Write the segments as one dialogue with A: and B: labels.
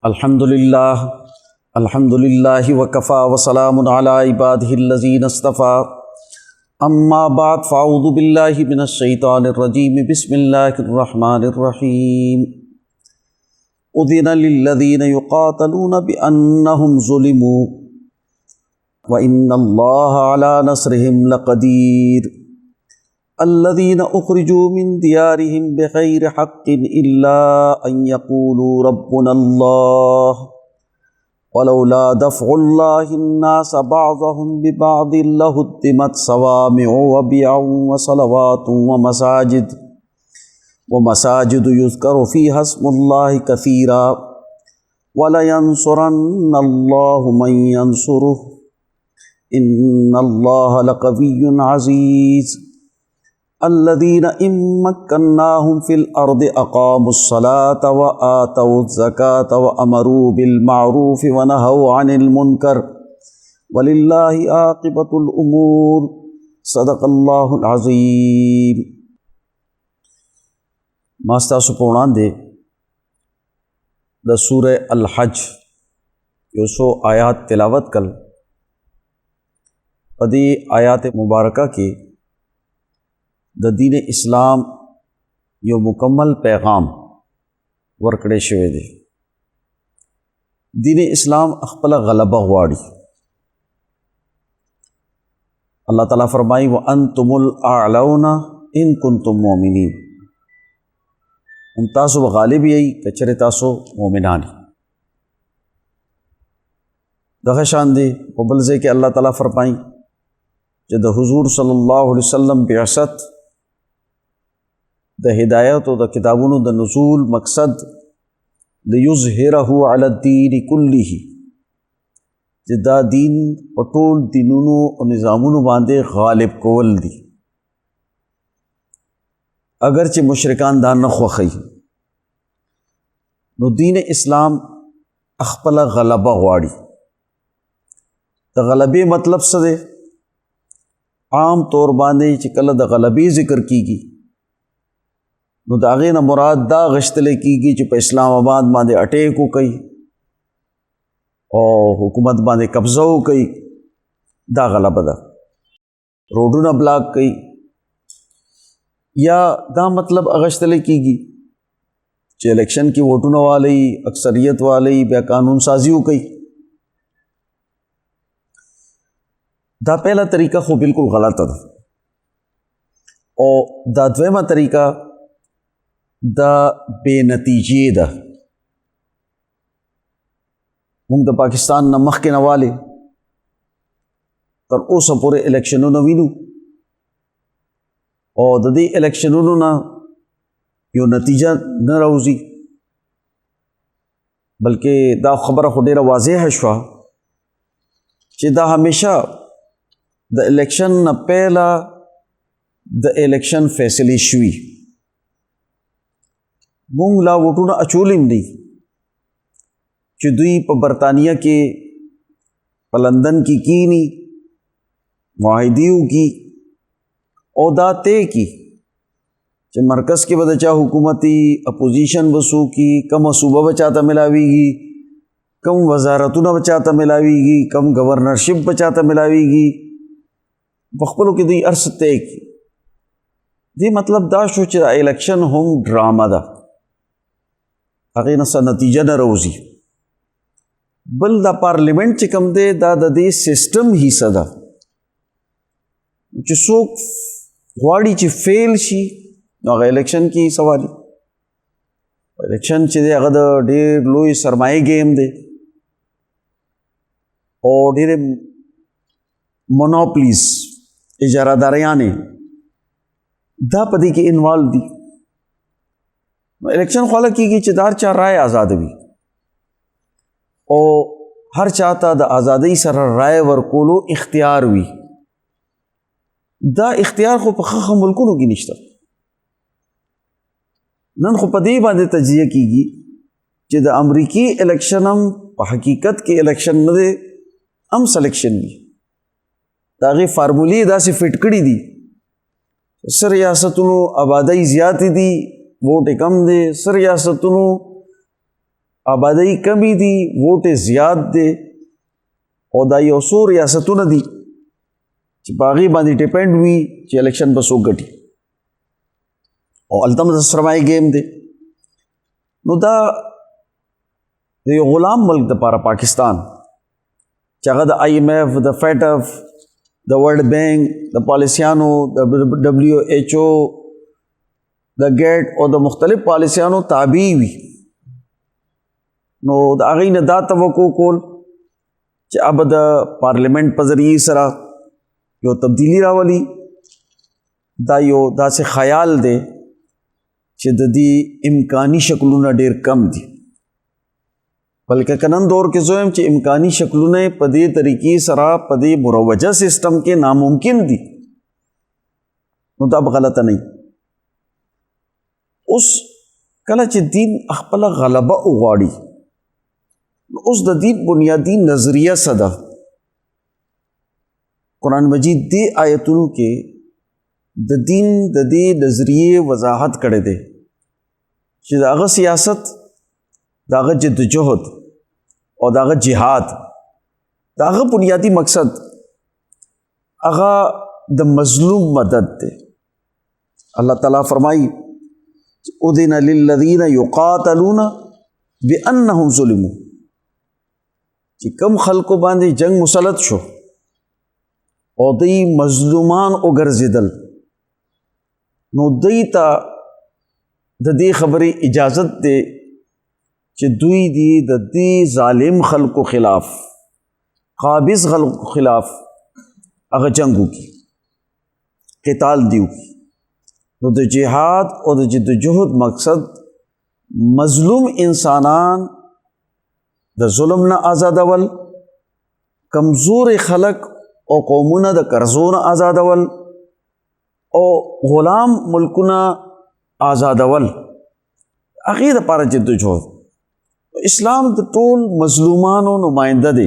A: अल्हम्दुलिल्लाह अल्हम्दुलिल्लाहि वकफ़ा वसलामुन अला इबादिहिल्लज़ीना इस्तफ़ा अम्मा बाद फ़अऊज़ु बिल्लाहि मिनश शैतानिर रजीम बिस्मिल्लाहिर रहमानिर रहीम उज़िना लिल्लज़ीना युक़ातलूना बिअन्नहुम ज़ुलिमू व इन्नल्लाहा अला नस्रिहिम लक़दीर अल्लज़ीना उख़रिजू मिन दियारिहिम बिग़ैरि हक़्क़िन इल्ला अन यक़ूलू रब्बुनल्लाह वलौला दफ़उल्लाहि अन्नास बअज़हुम बिबअज़िन लहुद्दिमत सवामिअ व बिअउन व सलवातुन व मसाजिदु युज़करु फ़ीहा इस्मुल्लाहि कसीरा वलयंसुरन्नल्लाहु मन यंसुरुहु इन्नल्लाहा लक़विय्युन अज़ीज़ अल्लज़ीना इम्मक्कन्नाहुम फ़िल अर्दि अक़ामुस्सलाता व आतवुज़्ज़काता व अमरू बिल मारूफ़ि व नहौ अनिल मुनकर वलिल्लाहि आक़िबतुल उमूर सदक़ल्लाहुल अज़ीम। मास्ता सुपोणान दे द सूरह अल हज योसो आयात तिलावत कल पदी आयात मुबारका के द दीन इस्लाम यो मुकम्मल पैगाम वर्कड़े शवे दे। दीन इस्लाम अखपला गलबा वाड़ी अल्लाह ताला फरमाई व अंतुमुल आलौना इन कुंतुम मोमिनीन तासो गालिब यही कचरे तासो मोमिनानी दगा शान दे बबलजे के अल्लाह ताला फरमाई जद हुजूर सल्लल्लाहु अलैहि वसल्लम बिअसत द हिदायत व द किताबुन द नुज़ूल मकसद लियुज़हिरहु अला दीन कुल्लिही जिदा दीन पटोल दीनुनो और निज़ामुनो बांधे गालिब कोवल दी अगरचे मुशरिकान दान न ख्वखई नो दीन इस्लाम अखपला गलबा वाड़ी द गलबे मतलब सदे आम तौर बांधे चिकल द गलबे ज़िक्र कीगी नो दागे न मुराद दा गश्तले कीगी जो पे इस्लामाबाद बांधे अटैक हो कई और हुकूमत बांधे कब्ज़ा हो कई दा गलबा दा रोडू न ब्लॉक कई या दा मतलब अगश्तले कीगी जो इलेक्शन की वोटू न वाले अक्सरियत वाले बे कानून साजी हो कई दा पहला तरीका खो बिल्कुल गलत है और दा द्वेमा तरीका दा बेनतीजे दा मुंग द पाकिस्तान न मख के नवाले तर ओ सपूरे इलेक्शनों न वीनू और ददी इलेक्शनों न यो नतीजा न राउजी बल्कि दा खबर खुडेरा वाज़ेह है शुआ कि दा हमेशा द इलेक्शन न पहला द इलेक्शन फैसले शुई मुंग ला वोटू न अचूलिम दी चुदुई प बरतानिया के प लंदन की नी मुआहिदियों की औदा ते की चे मरकज़ के बदचा हुकूमती अपोजिशन बसू की कम सूबा बचाता मिलावीगी कम वजारतों न बचाता मिलावीगी कम गवर्नरशिप बचाता मिलावीगी बखपलों की दी अर्स ते की दी मतलब दा सोच इलेक्शन हम ड्रामा दा अगे नसा नतीजा न रोज़ी बल दा पार्लिमेंट चिकम दे दा दे सिस्टम ही सदा जिसो वाड़ी ची फेल शी अगर इलेक्शन की सवाली इलेक्शन चे दे अगर ढेर लोई सरमाए गेम दे और ढेर मोनोपलीज इजारादारियाने दा पदी के इन्वॉल्व दी इलेक्शन ख्वाला की चिदार चाह राय आज़ाद भी और हर चाहता द आज़ादी सर राय वर कोलो इख्तियार हुई दा इख्तियार को पख मुल्कों की निश्ता नन को पदी बांधे तजिया कीगी कि द अमरीकी इलेक्शन हम हकीकत के इलेक्शन न दे हम सलेक्शन भी ताकि फार्मूली दा से फिटकड़ी दी सर रियासतों आबादी ज़्यादा दी वोट कम दे सर रियासतों آبادی کمی دی ووٹ زیات دی او دا یو څو ریاستونه دي چې په هغې باندې ډیپینډ وي چې الیکشن به څوک ګټي او هلته هم د سرمایې ګیم دی. نو دا د یو غلام ملک دپاره پاکستان چې هغه د آئی ایم ایف، د فیټف، د ورلډ بینک، د پالیسیانو، د ډبلیو ایچ او، د ګیټ او د مختلف پالیسیانو تابع وي، نو د هغې نه دا توقع کول چې اب د پارلیمنٹ په ذریعې سره یو تبدیلی راولي، دا یو داسې خیال دی چې د دې امکانی شکلونه ډېر کم دي. بلکې که نن دور کې زه وایم چې امکانی شکلونه په دې طریقې سره په دې مروجه سسټم کې ناممکن دي، نو دا به غلطه نه وي. اوس کله چې دین خپله غلبه وغواړي، اوس د دې بنیادی نظریه څه ده؟ قرآن مجید دې آیتونو کې د دین د دې نظریې وضاحت کړی دی چې د هغه سیاست، د هغه جدوجہد او د هغه جهاد، د هغه بنیادی مقصد هغه د مظلوم مدد دی. الله تعالیٰ فرمائی اذن للذین یقاتلون بانہم ظلموا، چې کم خلکو باندې جنگ مسلط شو او دوی مظلومان وګرځېدل، نو دوی ته د دې خبرې اجازت دی چې دوی دی د دې ظالم خلکو خلاف، قابض خلکو خلاف هغه جنگ وکړي، قتال دی وکړي. نو د جهاد او د جدوجہد مقصد مظلوم انسانان د ظلم نه آزادول، کمزور خلق او قومونه د قرضو نه آزادول او غلام ملکونه آزادول، هغې دپاره جدوجہد. اسلام د ټول مظلومانو نمائنده دی.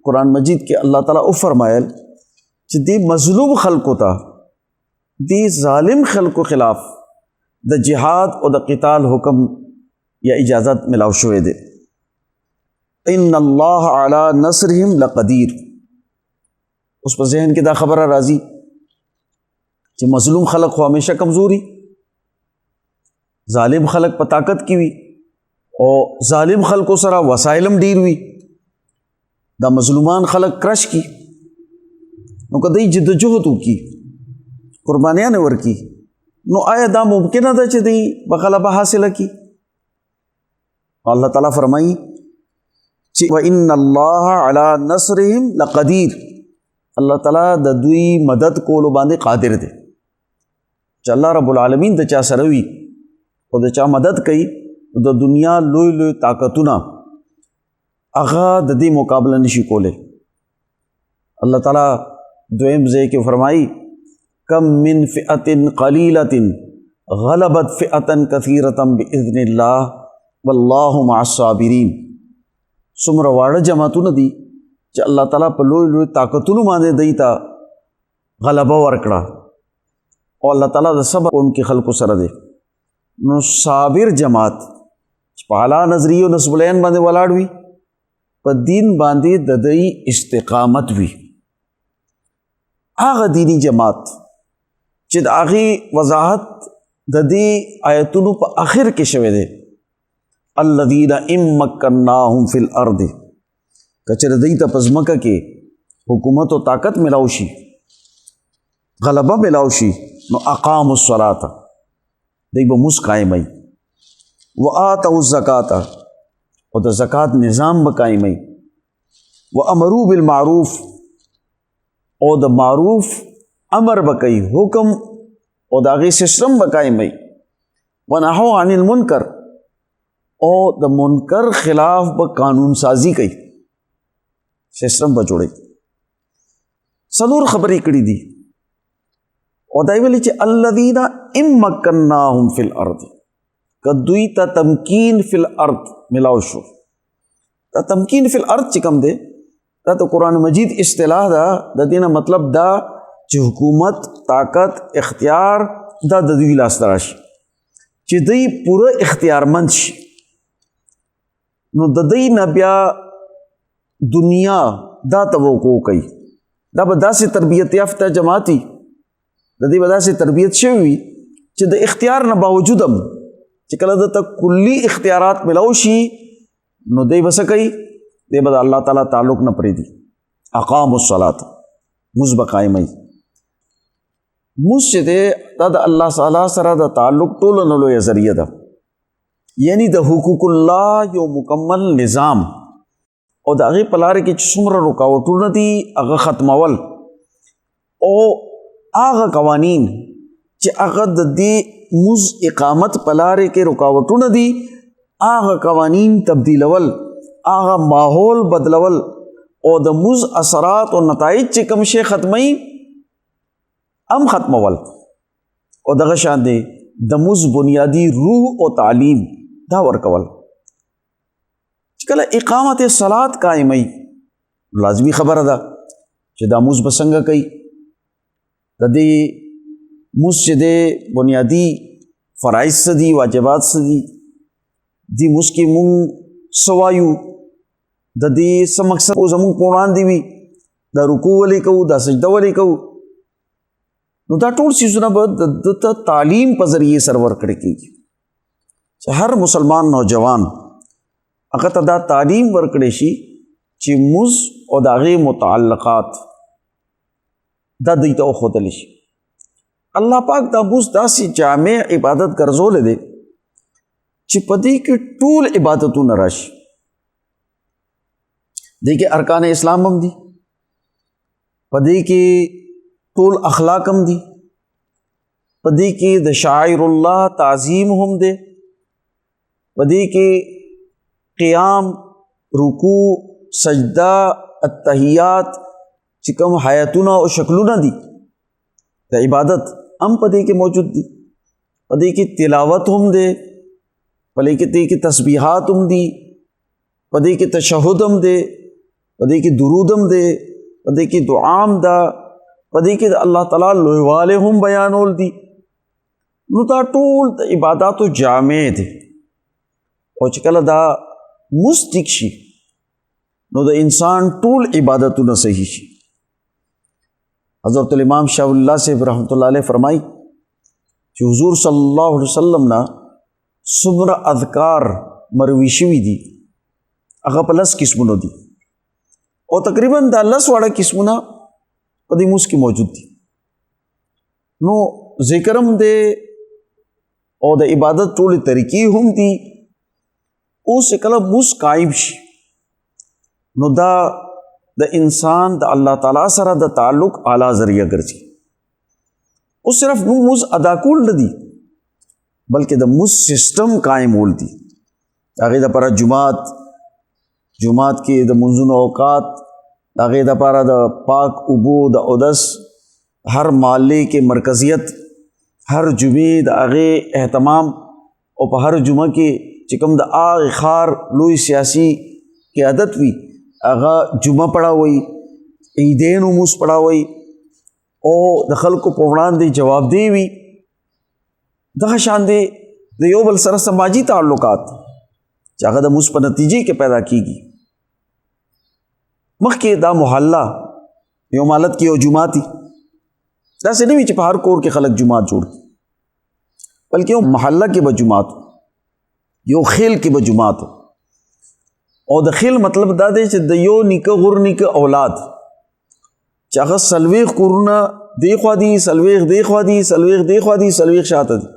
A: قرآن مجید کې الله تعالیٰ فرمایل چې دې مظلوم خلکو ته، دې ظالم خلکو خلاف د جهاد او د قتال حکم یا اجازت ملاو شوی دی. ان اللہ علی نصرهم لقدیر. اوس په ذهن کې دا خبره راځي چې مظلوم خلق خو همیشه کمزوري، ظالم خلق په طاقت کې وي او ظالم خلقو سره وسایلم ډیر وي، دا مظلومان خلق کرش کی. نو که دوی جدوجہد وکړي، قربانیان ورکړي، نو آیا دا ممکنه ده چې دوی به غلبه حاصله کړي؟ الله تعالیٰ فرمایي چې وَإِنَّ اللَّهَ عَلَى نَصْرِهِمْ لَقَدِيرٌ. الله تعالیٰ د دوی مدد کولو باندې قادر دی. چې الله رب العالمین د چا سره وي او د چا مدد کوي، د دنیا لوی لوی طاقتونه هغه د دې مقابله نشي کولی. الله تعالیٰ دویم ځای کې فرمایي کم من فئة قلیلة غلبت فئة کثیرة بإذن الله والله مع الصابرین. څومره واړه جماعتونه دي چې الله تعالیٰ په لوی لوی طاقتونو باندې دوی ته غلبه ورکړه او الله تعالیٰ د صبر کوونکي خلکو سره دی. نو صابر جماعت چې په اعلی نظریو نصب العین باندې ولاړ وي، په دین باندې د دوی استقامت وي، هغه دینی جماعت چې د هغې وضاحت د دې آیتونو په آخر کې شوی دی. الذین ان مکناهم فی الارض، کچره دوی ته په ځمکه کې حکومت او طاقت ملاو شي، غلبه ملاو شي، نو اقاموا الصلاة، دوی به مونځ قایموي، وآتوا الزکاة، او د زکات نظام به قایموي، وامروا بالمعروف، او د معروف امر به کوي، حکم او د هغې سسټم به قایموي، ونهوا عن المنکر، او د منکر خلاف به قانون سازی کوي، سسٹم به جوړي. څلور خبرې کړي دي او دا ویلي چې الذین ان مکناهم فی الارض، که دوی ته تمکین فی الارض ملاو شو. دا تمکین فی الارض چې کوم دی، دا د قرآن مجید اصطلاح ده. د دې نه مطلب دا چې حکومت، طاقت، اختیار دا د دوی لاس ته راشي، چې دوی پوره اختیارمند شي. نو د دې نه بیا دنیا دا توقع کوي دا به داسې تربیت یافته جماعتي د دې به داسې تربیت شوی وي چې د اختیار نه باوجود هم چې کله دته کلی اختیارات ملاو شي نو دی به څه کوي دی به د الله تعالی تعلق نه پرېږدي. اقاموا الصلاة مونځ به قایموي. مونځ چې دی دا د الله تعالی سره د تعلق ټولو نه لویه ذریعه ده، یعنی د حقوق الله یو مکمل نظام او د هغې په لارې کې چې څومره رکاوټونه دي هغه ختمول او هغه قوانین چې هغه د دې مونځ اقامت په لارې کې رکاوټونه دي هغه قوانین تبدیلول، هغه ماحول بدلول او د مونځ اثرات او نتایج چې کوم شی ختموي هم ختمول او دغه شان دی د مونځ بنیادی روح او تعلیم دا ورکول. چې کله اقامت صلات قائموي لازمی خبره ده چې دا مونځ به څنګه کوي. د دې مونځ چې دی بنیادی فرایض څه دي، واجبات څه دي، دې مونځ کې مونږ څه وایو، د دې څه مقصد او زمونږ په وړاندې وي، دا رکوع ولې کوو، دا سجده ولې کوو. نو دا ټول څیزونه به د تعلیم په ذریعې سره ورکړی کېږي چې هر مسلمان نوجوان هغه ته دا تعلیم ورکړی شي چې مونځ او د هغې متعلقات دا دوی ته وښودلی شي. الله پاک دا مونځ داسې جامع عبادت ګرځولی دی چې په دې کې ټول عبادتونه راشي. دې کې ارکان اسلام هم دي، په دې کې ټول اخلاق هم دي، په دې کې د شاعر الله تعظیم هم دی، په دې کې قیام، رکوع، سجدہ، التحیات چې کوم حیاتونه او شکلونه دي د عبادت هم په دې کې موجود دي، په دې کې تلاوت هم دی، په دې کې تسبیحات هم دي، په دې کې تشهد هم دی، په دې کې درود هم دی، په دې کې دعا هم ده، په دې کې د الله تعالی لویوالی هم بیانول دي. نو دا ټول د عباداتو جامع دی او چې کله دا مونځ ټیک شي نو د انسان ټول عبادتونه صحیح شي. حضرت الامام شاہ اللہ صاحب رحمۃ اللہ علیہ فرمائی چې حضور صلی الله علیه وسلم نه څومره اذکار مروي شوي دي هغه په 10 قسمونو دي او تقریبا دا 10 واړه قسمونه په دې مونځ کې موجود دي. نو ذکر هم دی او د عبادت ټولې طریقې هم دي. اوس کله مونځ قائم شي نو دا د انسان د الله تعالی سره د تعلق اعلی ذریعہ ګرځي. اوس صرف مونځ ادا کول نه دي بلکې د مونځ سسٹم قائمول دي. هغې دپاره جماعت کې د مونځونو اوقات، هغې دپاره د پاک اوبو د اودس، هر محلې کې مرکزیت، هر جمعې د هغې اهتمام او په هر جمعه کې چې کوم د هغې ښار لوی سیاسي قیادت وي هغه جمعه پړاوئ، عیدینو مونځ پړاوئ او د خلکو په وړاندې جوابدeh وي. دغه شان دی د یو بل سره سماجي تعلقات چې هغه د مونځ په نتیجې کې پیدا کیږي. مخکې دا محله یو مالت کې یو جماعت دي، داسې نه وي چې په هر کور کې خلک جماعت جوړ کړي، بلکې یو محله کې به جماعت، یو خیل کې به جماعت. او د خیل مطلب دا دی چې د یو نیکه غور نیکه اولاد چې هغه 40 کورونه دی خوا دي، 40 دی خوا دي، 40 دی خوا دي، 40 شاته دي،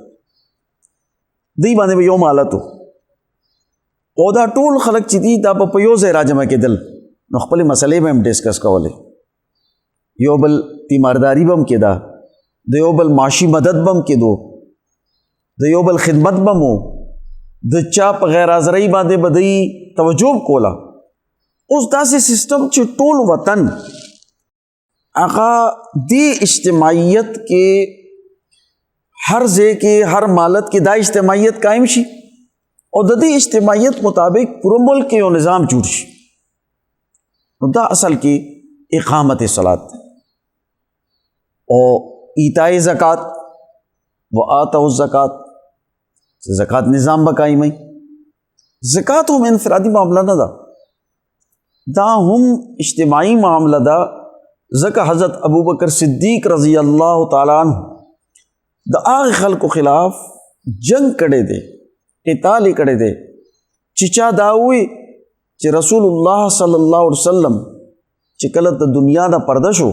A: دی باندې به یو مالت او دا ټول خلک چې دي دا په یو ځای راجمع کېدل نو خپلې مسلې به هم ډسکس کولې، یو بل تیمارداري به هم کېده، د یو بل معاشي مدد به هم کېدو، د یو بل خدمت به مو، د چا په غیر حاضرۍ باندې به دوی توجه کوله. اوس داسې سسټم چې ټول وطن هغه دې اجتماعیت کې هر ځای کې هر مالت کې دا اجتماعیت قائم شي او د دې اجتماعیت مطابق پورا ملک کې یو نظام جوړ شي. نو دا اصل کې اقامت صلات او ایتاء زکات و آتوا الزکات، زکات نظام به قائموي، زکات هم انفرادي معامله نه ده، دا هم اجتماعي معامله ده. ځکه حضرت ابوبکر صدیق رضی الله تعالی عنہ د هغه خلکو خلاف جنگ کړی دی، قتال یې کړی دی چې چا دا ووایي چې رسول الله صلی الله علیه وسلم چې کله د دنیا نه پرده شو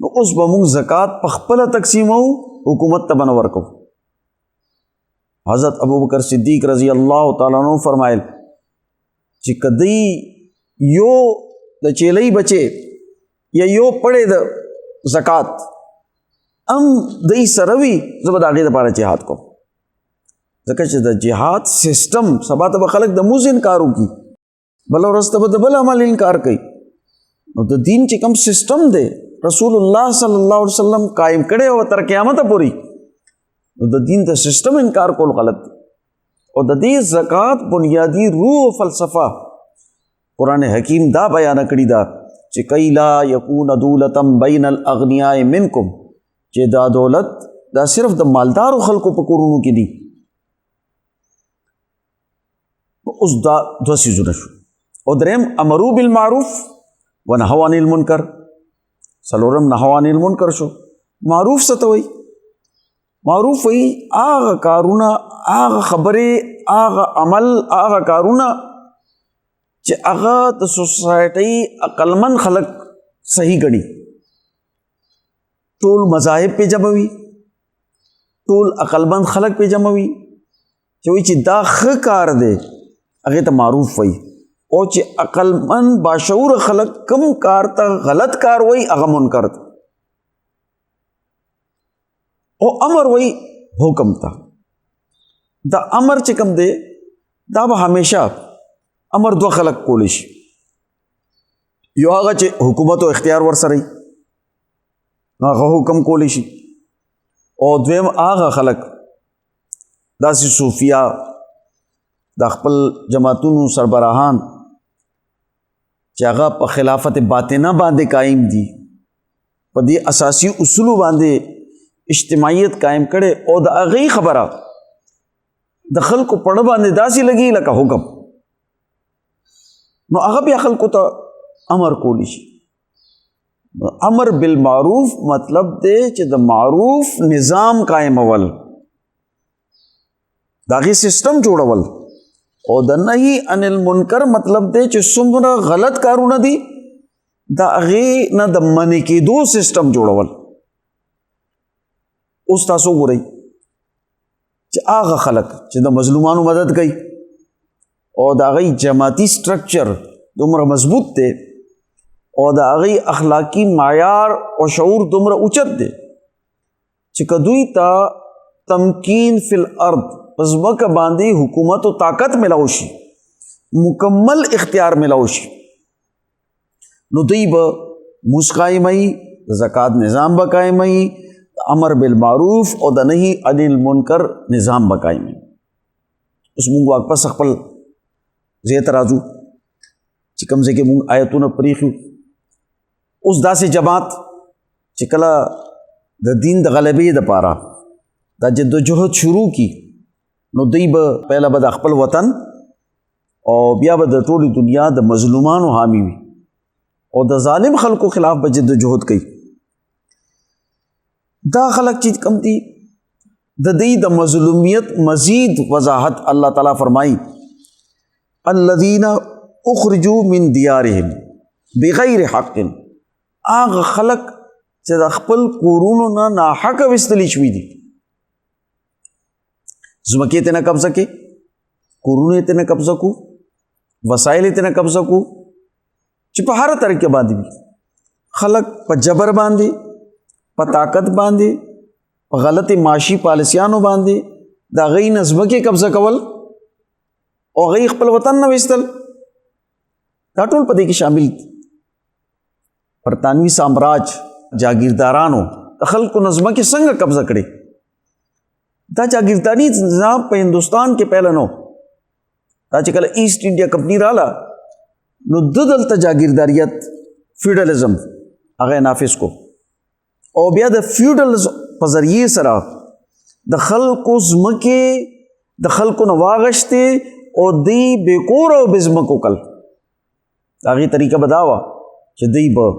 A: نو اوس به موږ زکات په خپله تقسیمو، حکومت ته به نه ورکو. حضرت ابوبکر صدیق رضی الله تعالی عنہ فرمایل چې کدی یو د چیلۍ بچې یا یو پړې د زکات ام دای سره وي، زه به د هغې دپاره جهاد کوم. ځکه چې د جهاد سسټم سبا ته به خلک د مونځ انکار وکړي، بله ورځ ته به د بل عمل انکار کوي. نو د دین چې کوم سسټم دی رسول الله صلی الله علیه وسلم قائم کړی او تر قیامته پورې، نو د دین د سسټم انکار کول غلط دی. او د دې زکات بنیادی روح او فلسفه قرآن حکیم دا بیان کړی دا چې کای لا یکون دولتم بین الاغنیاء منکم، چې دا دولت دا صرف د مالدارو خلکو په کورونو کې دي. اوس دا دوه څیزونه شو. او دریم امرو بالمعروف ونهوا عن المنکر، څلورم نهوا عن المنکر شو. معروف څه ته وایي؟ معروف وایي هغه کارونه، هغه خبرې، هغه عمل، هغه کارونه چې هغه د سوسایټۍ عقلمند خلک صحیح ګڼي. ټول مذاهب پې جمع وي، ټول عقلمند خلک پې جمع وي چې وایي چې دا ښه کار دی، هغې ته معروف وایي. او چې عقلمند باشعور خلک کم کار ته غلط کار وایي هغه منکر دی. او امر وایي حکم ته. دا امر چې کوم دی دا به همیشه امر دوه خلک کولی شي، یو هغه چې حکومت او اختیار ورسره وي هغه حکم کولی شي، او دویم هغه خلک داسې صوفیا د خپل جماعتونو سربراهان چې هغه په خلافت باطنه باندې قائم دي، په دې اساسی اصولو باندې اجتماعیت قائم کړي، او د هغې خبره د خلکو پړه باندې داسې لګي لکه حکم، نو هغه بیا خلکو ته امر کولی شي. امر بالمعروف مطلب دی چې د معروف نظام قائمول، د هغې سسټم جوړول. او د نهي عن المنکر مطلب دی چې څومره غلط کارونه دي د هغې نه د منع کېدو سسټم جوړول. اوس تاسو ګورئ چې هغه خلک چې د مظلومانو مدد کوي او د هغې جماعتي سټرکچر دومره مضبوط دی او د هغې اخلاقي معیار او شعور دومره اوچت دی چې که دوی ته تمکین فی الارض په ځمکه باندې حکومت و طاقت ملاو شي، مکمل اختیار ملاو شي، نو دوی به مونځ قایموي، د زکات نظام به قایموي، امر بالمعروف او د نهي عن المنکر نظام به قایموي. اوس مونږ واپس خپل ځای ته راځو چې کوم ځای کې مونږ آیتونه پرېښیو. اوس داسې جماعت چې کله د دین د غلبې دپاره دا جدوجهد شروع کی نو دوی به پهله به د خپل وطن او بیا به د ټولې دنیا د مظلومانو حامی وي او د ظالم خلکو خلاف به جدوجهد کوي. دا خلک چې کم دي د دې د مظلومیت مزید وضاحت الله تعالی فرمایي الذین اخرجوا من دیارهم بغیر حق، هغه خلک چې د خپل کورونو نه ناحقه ویستلی شوي دي. ځمکې ته نه قبضه کې، کورونه ته نه قبضه کو، وسایل ته نه قبضه کو، چې په هر طریقه باندې وي. خلک په جبر باندې، په طاقت باندې، په غلط معاشي پالیسیانو باندې د هغې نه ځمکې قبضه کول او هغې خپل وطن نه ویستل، دا ټول په دې کې شامل دي. برطانوي سامراج جاگیردارانو د خلکو نه ځمکې څنګه قبضه کړي؟ دا جاگیرداری نظام په هندوستان کې پهله نو، دا چې کله ایسٹ انډیا کمپنی راله نو دلته جاگیرداریت فیوډلزم هغه نافذ کو، او بیا د فیوډلزم په ذریعې سره د خلکو ځمکې د خلکو نه واغشتې او دی بیکور او بزمکو کل داغی طریقہ بداوا چې دی به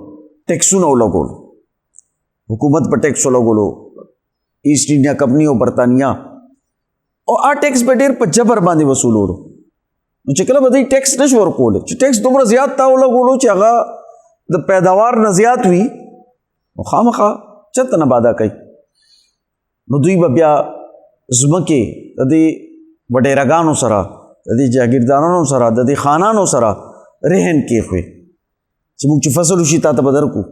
A: ټیکسونه ولګول حکومت په ټیکسو لګولو ایسټ انډیا کمپنی او برطانیه او ټیکس به ډېر په جبر باندې وصولولو نو چې کله به دوی ټیکس نشو ورکولی چې ټیکس دومره زیات تا ولګولو چې هغه د پیداوار نه زیات وي نو خامخا چېرته نه بادا کوي نو دوی به بیا ځمکې د دې وډېرهګانو سره د دې جاګیردارانو سره د دې خانانو سره رهن کېښوي چې موږ چې فصل وشي تا ته به درکو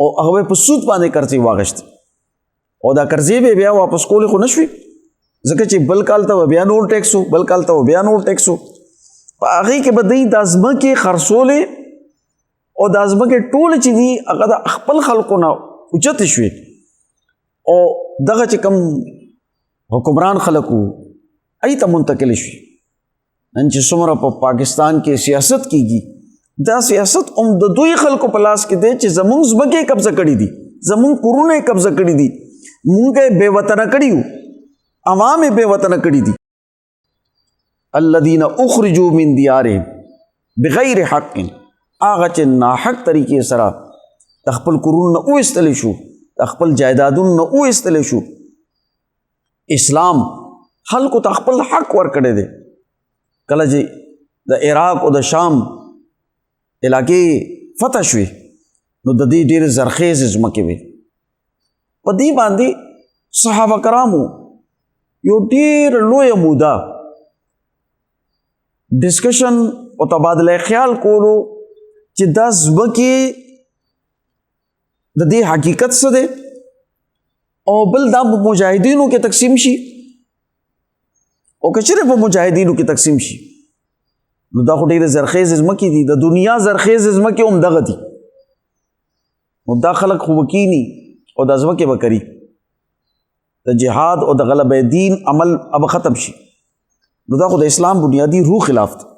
A: او هغه به په سود باندې قرضې واخیستې او دا قرضې به بیا واپس کولی خو نه شوي ځکه چې بل کال ته به بیا نور ټیکس و بل کال ته به بیا نور ټیکس و په هغې کې به دوی دا ځمکې خرڅولې او دا ځمکې ټولې چې دي هغه د خپل خلکو نه اوچتې شوې او دغه چې کوم حکمران خلک وو هغې ته منتقل شوي نن چې څومره په پاکستان کې سیاست کېږي دا سیاست هم د دوی خلکو په لاس کې دی چې زمونږ ځمکې قبضه کړي دي زمونږ کورونه یې قبضه کړي دي مونږ یې بې وطنه کړي وو عوام یې بې وطنه کړي دي الذین اخرجوا من دیارهم بغیر حق هغه چې ناحق طریقې سره د خپل کورونو نه وایستلی شو د خپل جایدادونو نه وایستلی شو اسلام خلکو ته خپل حق ورکړی دی کله چې د عراق او د شام علاقې فتح شوې نو د دې ډېرې زرخیزې ځمکې وې په دې باندې صحابه کرامو یو ډېر لویه موده ډسکشن او تبادله خیال کولو چې دا ځمکې د دې حقیقت څه دی او بل دا په مجاهدینو کې تقسیم شي او که چېرې په مجاهدینو کې تقسیم شي نو دا خو ډېرې زرخیزې ځمکې دي د دنیا زرخیزې ځمکې هم دغه دي نو دا خلک خو به کیني او دا ځمکې به کري د جهاد او د غلبه دین عمل اب ختم شي نو دا خو د اسلام بنیادی روح خلاف دی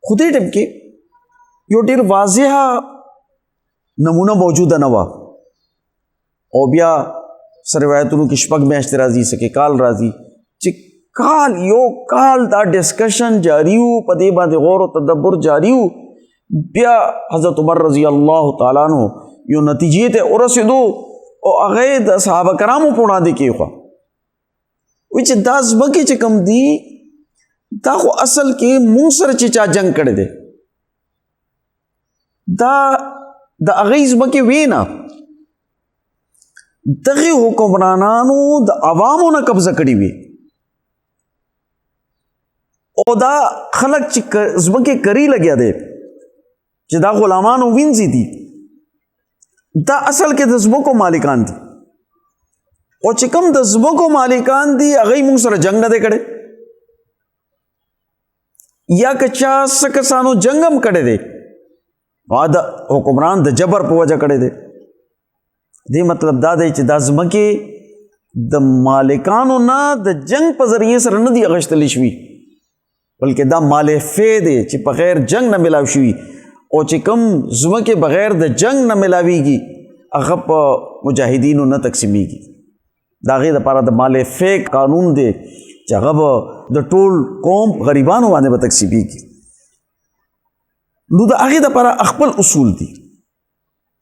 A: خو دې ټیم کې یو ډېر واضحه نمونه موجوده نه وه او بیا روایتونو کې شپږ میاشتې راځي سکه کال راځي چې کال یو کال دا ډسکشن جاری وو په دې باندې غور او تدبر جاری وو بیا حضرت عمر رضی الله تعالی عنہ یو نتیجې ته ورسېدو او هغه د صحابه کرامو په وړاندې کېښوه وایي چې دا ځمکې چې کوم دي دا خو اصل کې مونږ سره چې چا جنګ کړی دی دا د هغې ځمکې وې نه دغې حکمرانانو د عوامو نه قبضه کړي وي او دا خلک چې ځمکې کری لګیا دی چې دا غلامانو وینځي دي دا اصل کې د ځمکو مالکان دي او چې کوم د ځمکو مالکان دي هغې موږ سره جنګ نه دی کړی یا که چا څه کسانو جنګ هم کړی دی د حکمران د جبر په وجه کړی دی دې مطلب دا دی چې دا ځمکې د مالکانو نه د جنگ په ذریعې سره نه دي اخیستلی شوي بلکې دا مال فی دی چې بغیر جنگ نه ملاو شوي او چې کوم ځمکې بغیر د جنگ نه ملاویږي هغه په مجاهدینو نه تقسیمیږي د هغې دپاره د مال فی قانون دی چې هغه به د ټول قوم غریبانو باندې به تقسیمیږي نو د هغې دپاره خپل اصول دي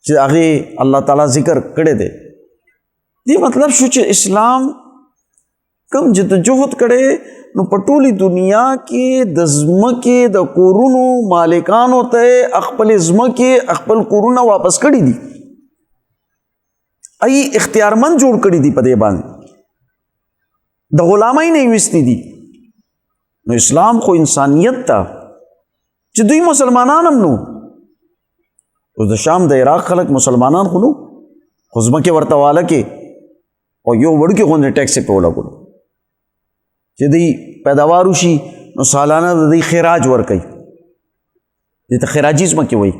A: چې هغې الله تعالی ذکر کړی دی دې مطلب شو چې اسلام کم جدوجہد کړی نو په ټولې دنیا کې د ځمکې د کورونو مالکانو ته خپلې ځمکې خپل کورونه واپس کړي دي ای اختیارمند جوړ کړي دي په دې باندې د غلامۍ نه یې ویستي دي نو اسلام خو انسانیت ته چې دوی مسلمانان هم نو اوس د شام د عراق خلک مسلمانان خو نو خو ځمکې ورته واله کې او یو وړوکې غوندې ټیکس یې پې ولګولو چې دوی پیداوار وشي نو سالانه د دوی خراج ورکوي دې ته خراجي ځمکې وایي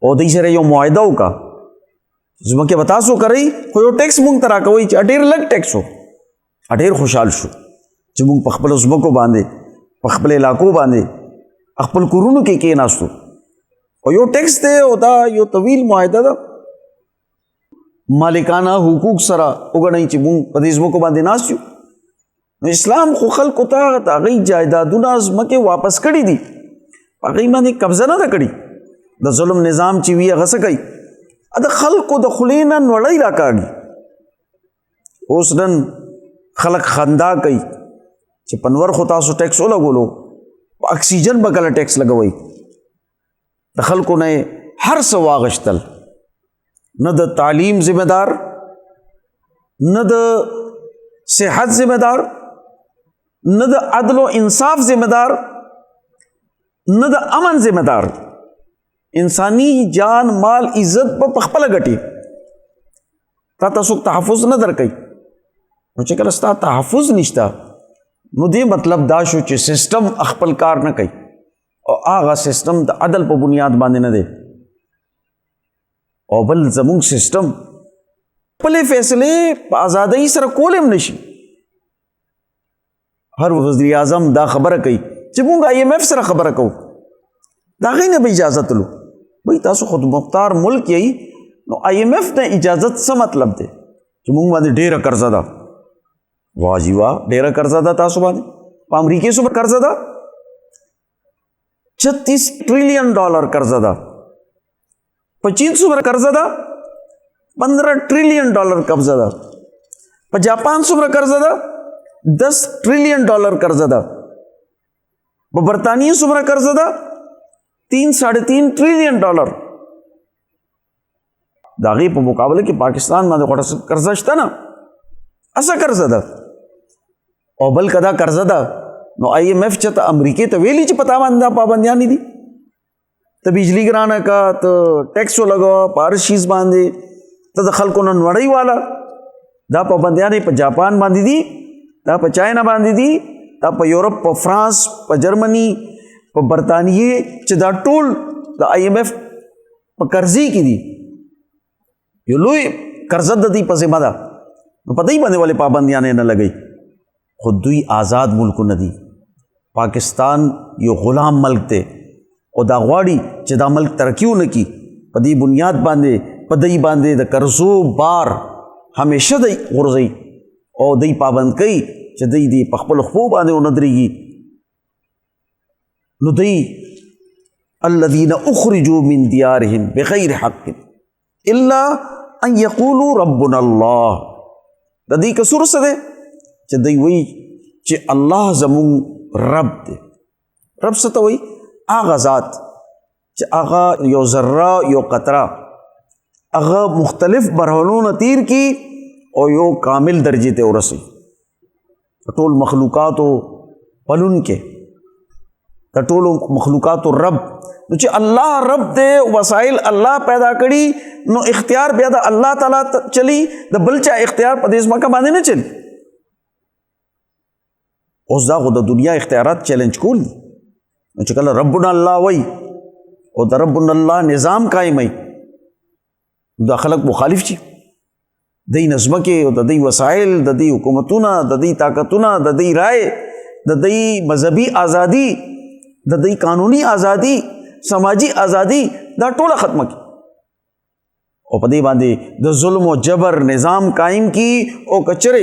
A: او دوی سره یو معاهده وکړه ځمکې به تاسو کوئ خو یو ټیکس مونږ ته راکوئ چې ډېر لږ ټیکس و ډېر خوشحال شو چې مونږ په خپلو ځمکو باندې په خپل علاقو باندې خپل کورونو کې کېناستو او یو ټیکس دی او دا یو طویل معاهده ده مالکانه حقوق سره وګڼئ چې مونږ په دې ځمکو باندې ناست یو نو اسلام خو خلکو ته د هغوی جایدادونه ځمکې واپس کړي دي، په هغوی باندې قبضه نه ده کړي. د ظلم نظام چې وي هغه څه کوي، د خلکو د خولې نه نړۍ راکاږي. اوس نن خلک خندا کوي چې په نور خو تاسو ټیکس ولګولو، په اکسیجن به کله ټیکس لګوئ. د خلکو نه هر څه واغشتل، نه د تعلیم ذمہ دار، نه د صحت ذمہ دار، نه د عدل و انصاف ذمہ دار، نه د امن ذمہ دار. انسانی جان مال عزت په خپله ګټي، تا ته څوک تحفظ نه درکوي. نو چې کله ستا تحفظ نشته نو دې مطلب دا شو چې سسټم خپل کار نه کوي، او هغه سسټم د عدل په بنیاد باندې نه دی. او بل زمونږ سسټم خپلې فیصلې په ازادۍ سره کول هم نشي. هر وزیر اعظم دا خبره کوي چې موږ IMF سره خبره کوو، د هغې نه به اجازه تلو. وایي تاسو خود مختار ملک یې، نو IMF نه اجازت څه مطلب دی چې موږ باندې ډېره قرضه ده؟ واہ جی واہ، ډېره قرضه ده تاسو باندې. په امریکې څومره قرضه ده؟ 36 ټریلیون ډالر قرضه ده. په چین څومره قرضه ده؟ 15 ټریلیون ډالر قبضه ده. په جاپان څومره قرضه ده؟ 10 ټریلیون ډالر قرضه ده. په برطانیه څومره قرضه ده؟ 3.5 ټریلیون ډالر. د هغې په مقابله کې پاکستان باندې غوټه قرضه شته نه، اسه قرضه ده. او بل کدا قرضه ده نو IMF چې ته امریکې ته ویلي چې پتا باندې دا پابندیاں نه دي، ته بجلی ګرانه کا، ته ټیکس ولګوه په هر شیز باندې، ته د خلکو نه نړۍ والا. دا پابندیاں په جاپان باندې دي، دا په چاینا باندې دي، دا په یورپ، په فرانس، په جرمني، په برطانیې، چې دا ټول د IMF په قرضې کې دي. یو لوی قرضه د دوی په ذمه ده، نو په دوی باندې ولې پابندیاں نه لګوي؟ خو دوی آزاد ملکونه دي. پاکستان یو غلام ملک دی، او دا غواړي چې دا ملک ترقی ونه کړي. په دې بنیاد باندې په دوی باندې د قرضو بار همیشه دی غورځوي، او دوی پابند کوي چې دوی دې په خپلو خپو باندې ونه درېږي. نو دوی الذین اخرجوا من دیارهم بغیر حق الا ان یقولوا ربنا الله. د دې قصور څه دی چې دوی وایي چې الله زمون رب دی. رب څه ته وایي؟ هغه ذات چې هغه یو ذره، یو قطره، هغه مختلف مرحلونه تیر کی او یو کامل درجې ته ورسوي. ټول مخلوقاتو پلون کې د ټولو مخلوقاتو رب. نو چې الله رب دی، وسایل الله پیدا کړي، نو اختیار بیا د الله تعالی چلی، د بل چا اختیار په دې ځمکه باندې نه چلی. اوس دا خو د دنیا اختیارات چیلنج کول دي. نو چې کله ربنا الله وای او د ربنا الله نظام قائمای، دا خلق مخالف شي. د دې نظمکه او د دې وسایل، د دې حکومتونه، د دې طاقتونه، د دې رائے، د دې مذهبي ازادي، د دې قانوني ازادي، سماجی ازادي، دا ټوله ختمه کی او په دې باندې د ظلم او جبر نظام قائم کی. او کچره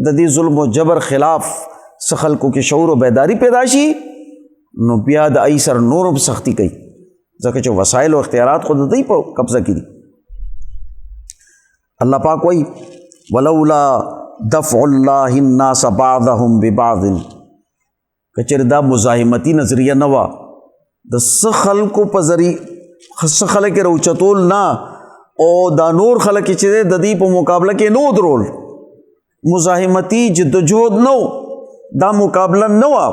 A: د دې ظلم او جبر خلاف خلکو کې شعور او بیداری پیدا شي، نو بیا د ای سر نورم سختی کوي، ځکه چې وسایل او اختیارات خود دوی په قبضه کې دي. الله پاک وایي ولولا دفع الله الناس بعضهم ببعض. کچره دا مزاحمتی نظریه نه وه، د څه خلکو په ذریعه څه خلک یې راوچتول نه، او دا نور خلک چې د دې په مقابله کې نه ودرول. مزاحمتی جدوجہد نه، دا مقابله نه وه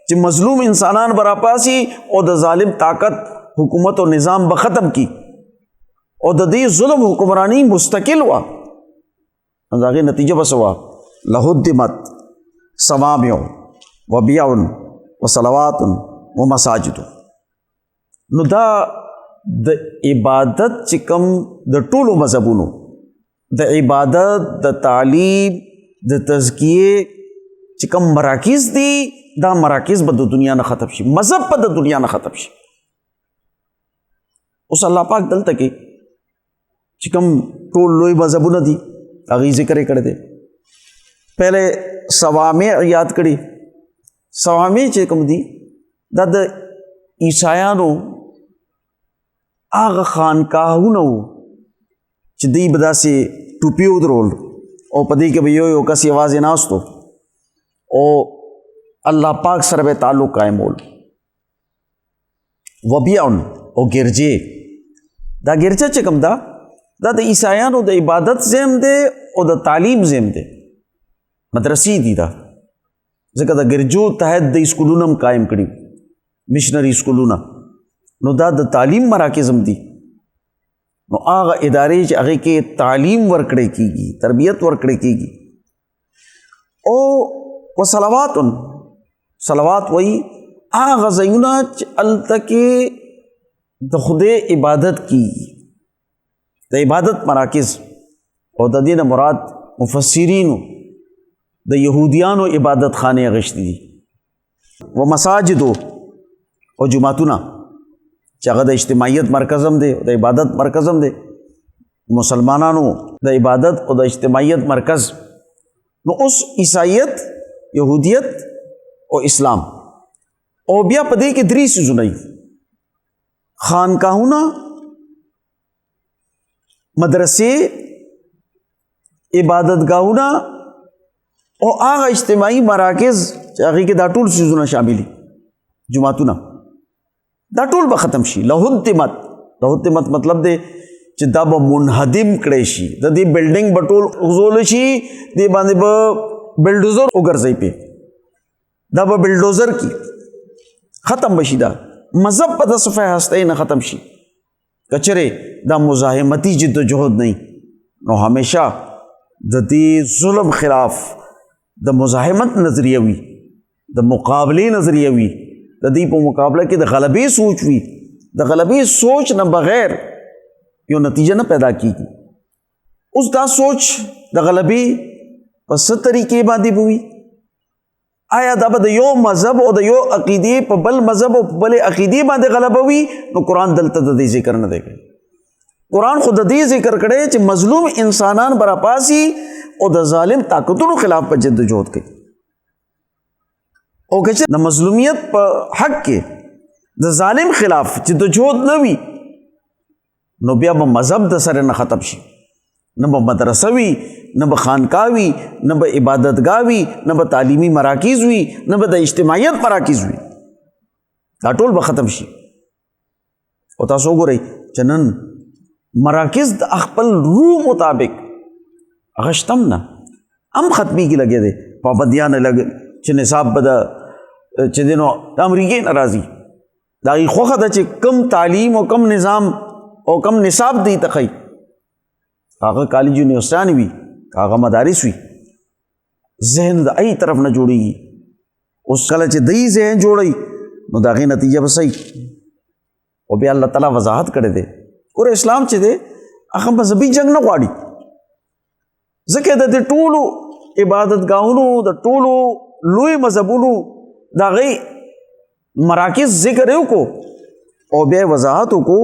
A: چې مظلوم انسانان براپاسي او د ظالم طاقت حکومت او نظام به ختم کی، او د دې ظلم حکمرانی مستقل وه. د هغې نتیجه به څه وه؟ لهدمت صوامع وبیع وصلوات ومساجد. نو دا د عبادت چې کوم د ټولو مذهبونو د عبادت، د تعلیم، د تزکیه چې کوم مراکز دي، دا مراکز به د دنیا نه ختم شي، مذهب به د دنیا نه ختم شي. اوس الله پاک دلته کې چې کوم ټول لوی مذهبونه دي هغې ذکر یې کړی دی. پہلے صوامع یاد کړي. صوامع چې کوم دي دا د عیسایانو هغه خانقاهونه وو چې دوی به داسې ټوپي ودرول او په دې کې به یو کس یوازې ناستو او الله پاک سره به تعلق قایمول. وبیعن او ګرجې، دا ګرجه چې کوم دا د عیسایانو د عبادت ځای دی او د تعلیم ځای دی، مدرسې دي دا، ځکه د ګرجو تحت د اسکولونه هم قایم کړي، مشنري اسکولونه، نو دا د تعلیم مراکز هم دي. نو هغه ادارې چې هغې کې تعلیم ورکړی کېږي، تربیت ورکړی کېږي. او وصلواتن، صلوات وایي هغه ځایونه چې هلته کې د خدای عبادت کېږي، د عبادت مراکز. او د دې نه مراد مفسرینو د یهودیانو عبادت خانې اخیستې دي. و مساجدو او جماعتونه چې هغه د اجتماعیت مرکز هم دی، د عبادت مرکز هم دی، مسلمانانو د عبادت او د اجتماعیت مرکز. نو اوس عیسائیت، یهودیت او اسلام. او بیا په دې کې درې څیزونه دي: خانقاهونه، مدرسې، عبادتګاهونه او هغه اجتماعي مراکز چې هغې کې دا ټول څیزونه شامل دي، جماعتونه، دا ټول به ختم شي. لهدمت، لهدمت مطلب دی چې دا به منهدم کړی شي، د دې بلډینګ به ټول غزول شي، دې باندې به بلډوزر وګرځي، پې دا به بلډوزر کی ختم بشي. دا مذهب په د صفحه هستۍ نه ختم شي. کچره دا مزاحمتی جد و جهد نه، نو همیشه د دې ظلم خلاف د مزاحمت نظریه وي، د مقابلې نظریه وي، د دې په مقابله کې د غلبې سوچ وي. د غلبې سوچ نه بغیر یو نتیجه نه پیدا کیږي. اوس دا سوچ د غلبې په څه طریقې باندې وي؟ آیا دا به د یو مذهب او د یو عقیدې په بل مذهب او په بلې عقیدې باندې غلبه وي؟ نو قرآن دلته د دې ذکر نه دی کړی. قرآن خو د دې ذکر کړی چې مظلوم انسانان براپاسي او د ظالم طاقتونو خلاف په جد و جهد کوي. او که د مظلومیت په حق کې د ظالم خلاف جد و جهد نه وي، نو بیا به مذهب د سره نه ختم شي، نه به مدرسه وي، نه به خانقاه وي، نه به عبادتګاه وي، نه به تعلیمي مراکز وي، نه به د اجتماعیت مراکز وي، دا ټول به ختم شي. او تاسو وګورئ چې نن مراکز د خپل روح مطابق هغه شته نه، هم ختمېږي لګیا دی، پابندیانه لګ چې نصاب به د چې دی نو د امریکې نه راځي، د هغې خوښه ده چې کم تعلیم او کم نظام او کم نصاب دی ته ښایي، هغه کالج یونیورسټیانې وي، هغه مدارس وي، ذهن د ای طرف نه جوړېږي. اوس کله چې دی ذهن جوړوي نو د هغې نتیجه به صحیح. او بیا الله تعالی وضاحت کړی دی، ګوره اسلام چې دی هغه مذهبي جنګ نه غواړي، ځکه د دې ټولو عبادتګاهونو، د ټولو لوی مذهبونو د هغې مراکز ذکر یې وکړو او بیا وضاحت وکړو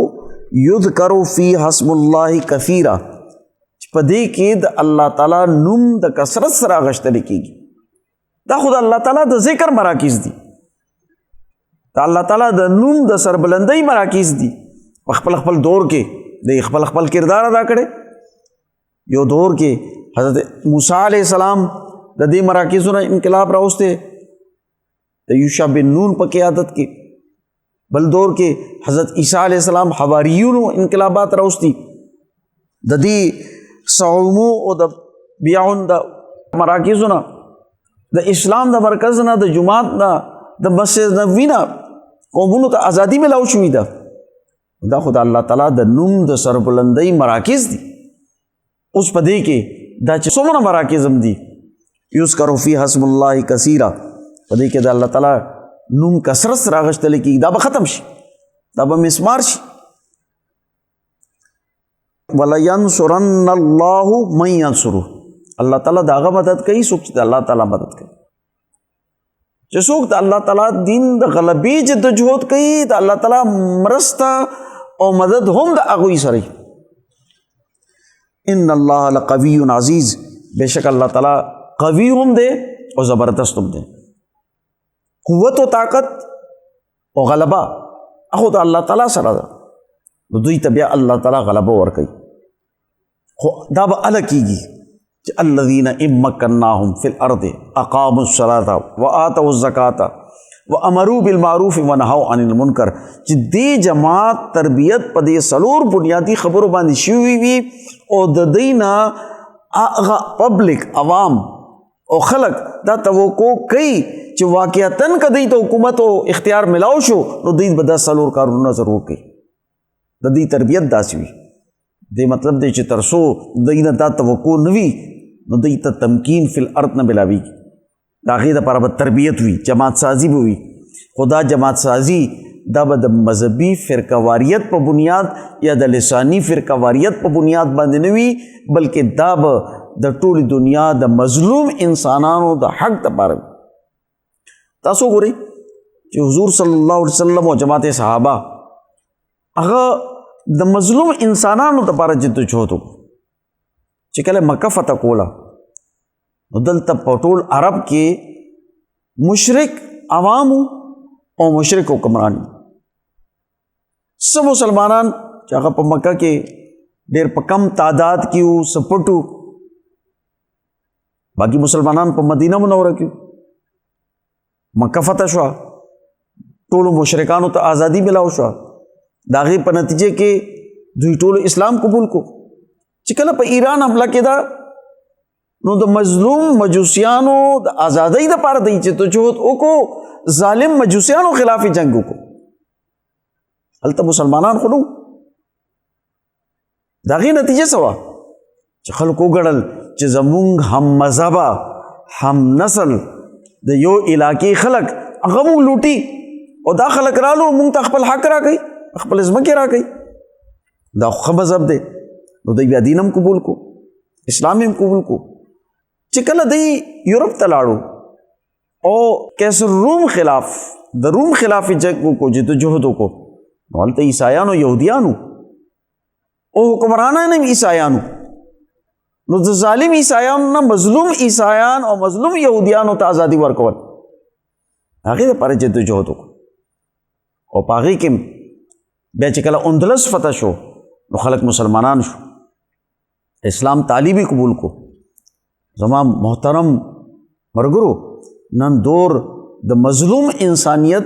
A: یذکر فی حسب الله کثیرا، چې په دې کې د الله تعالی نوم د کثرت سره اخیستل کېږي. دا خو د الله تعالی د ذکر مراکز دي، د الله تعالی د نوم د سربلندۍ مراکز دي. په خپل خپل دور کې د خپل خپل کردار ادا کړي. یو دور کې حضرت موسی علیہ السلام د دې مراکزونو انقلاب راوسته د یوشع بن نون په قیادت کې، بل دور کې حضرت عیسیٰ علیہ السلام حواریونو انقلابات راوستی. د دې صومو او د بیعون د مراکزونه، د اسلام د مرکز نه، د جماعت نه، د مسجد نبوي نه قومونو ته ازادي ملاو شوې ده. دا خو د الله تعالی د نوم د سربلندۍ مراکز دي. اوس په دې کې دا چې څومره مراکز هم دي، یذکر فی حسب الله کثیرا، په دې کې د الله تعالی نوم کثرت سره اخیستل کېږي، دا به ختم شي، دا به مسمار شي. وَلَيَنْصُرَنَّ اللَّهُ مَنْ يَنْصُرُهُ، الله تعالی د هغه مدد کوي څوک چې د الله تعالی مدد کوي. چې څوک د الله تعالی دین د غلبې جدوجہد کوي، د الله تعالی مرسته او مدد هم د هغوی سره. ان الله لقوی عزیز، بے شک الله تعالی قوی هم دی او زبردست هم دی. قوت و طاقت او غلبه هغه د الله تعالی سره ده، نو دوی ته بیا الله تعالی غلبه ورکوي. خو دا به هله کېږي چې الذین ان مکناهم فی الارض اقاموا الصلاة وآتوا الزکاة وامروا بالمعروف ونهوا عن المنکر، چې دې جماعت تربیت په دې څلور بنیادی خبرو باندې شوي وي او د دوی نه هغه پبلک عوام او خلق دا توقع کوي چې واقعتاً که دوی ته حکومت او اختیار ملاو شو نو دوی به دا څلور کارونه ضرور کوي. د دوی تربیت داسې وي، دې مطلب دی چې تر څو دوی نه دا توقع نه وي نو دوی ته تمکین فی الارض نه ملاویږي. د هغې دپاره به تربیت وي، جماعت سازی به وي، خو دا جماعت سازی دا به د مذهبي فرقواریت په بنیاد یا د لسانی فرقواریت په بنیاد باندې نه وي، بلکې دا به د ټولې دنیا د مظلوم انسانانو د حق دپاره وي. تاسو ګورئ چې حضور صلی الله علیه وسلم او جماعت صحابه هغه د مظلوم انسانانو دپاره جدوجہد وکړو. چې کله مکه فتح کوله نو دلته په ټول عرب کې مشرک عوامو او مشرک حکمران، څه مسلمانان چې هغه په مکه کې ډېر په کم تعداد کې وو، څه پټو، باقي مسلمانان په مدینه منوره کې. مکه فتح شوه، ټولو مشرکانو ته ازادي ملاو شوه، د هغې په نتیجې کې دوی ټولو اسلام قبول کو. چې کله په ایران حمله کېده نو د مظلوم مجوسیانو د ازادۍ دپاره دوی جدوجہد وکړو، ظالم مجوسیانو خلاف جنگ وکړو. هلته مسلمانان خو نه وو. د هغې نتیجه څه وه چې خلکو وګڼل چې زمونږ هم مذهبه هم نسل د یو علاقې خلک هغه مونږ لوټي او دا خلک رالو مونږ ته خپل حق راکوي، خپل ځمکې راکوي. دا خو ښه مذهب دی. نو دوی بیا دین هم قبول کو، اسلام هم قبول کو. چې کله دوی یورپ ته لاړو او کیسر روم خلاف د روم خلاف جنګ وکړو، جدوجہد وکړو، نو هلته عیسایانو یهودیانو او حکمرانان هم عیسایانو، نو د ظالم عیسایانو نه مظلوم عیسایان او مظلوم یهودیانو ته ازادي ورکول، هغې دپاره جدوجہد وکړو. او په هغې کې بیا چې کله اندلس فتح شو نو خلک مسلمانان شو، اسلام تعلیمي قبول کو. زما محترم مرګرو، نن دور د مظلوم انسانیت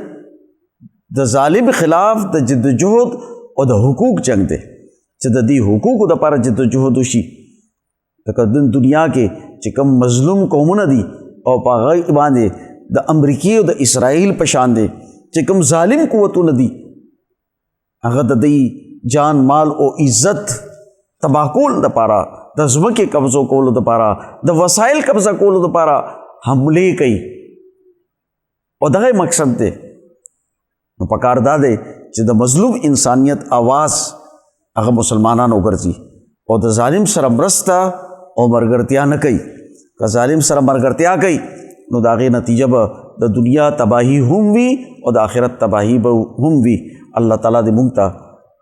A: د ظالم خلاف د جدوجہد او د حقوق جنگ دی چې د دې حقوقو دپاره جدوجہد وشي. لکه دنیا کې چې کوم مظلوم قومونه دي او په هغه باندې د امریکې او د اسرائیل په شان دی چې کوم ظالم قوتونه دي، هغه د دې جان مال او عزت تباہ کول دپاره، د ځمکې قبضو کولو دپاره، د وسایل قبضه کولو دپاره حملې کوي او دغه مقصد دی. نو پکار دا دی چې د مظلوم انسانیت آواز هغه مسلمانان وګرځي او د ظالم سره مرسته او مرګرتیا نه کوي. که ظالم سره مرګرتیا کوي نو د هغې نتیجه به د دنیا تباہی هم وي او د آخرت تباہی به هم وي. الله تعالی دې موږ ته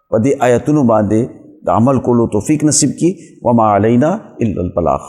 A: په دې آیتونو باندې د عمل کولو توفیق نصیب کړي. وما علینا الا البلاغ.